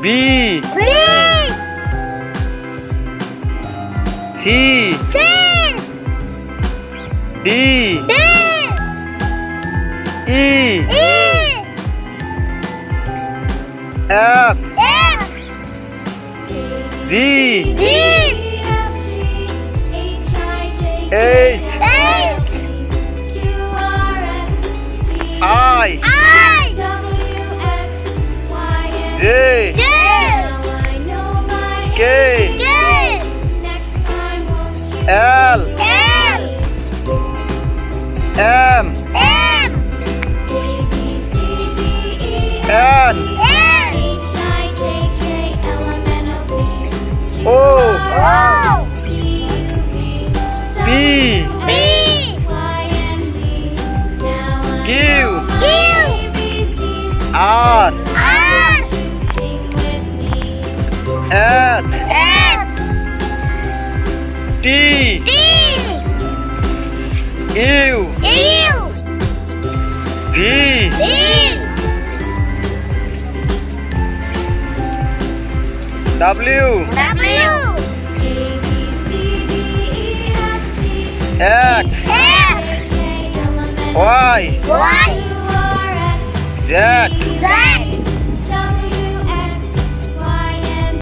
B C D E F G H I J K L M N O P Q R S T U V W X Y Z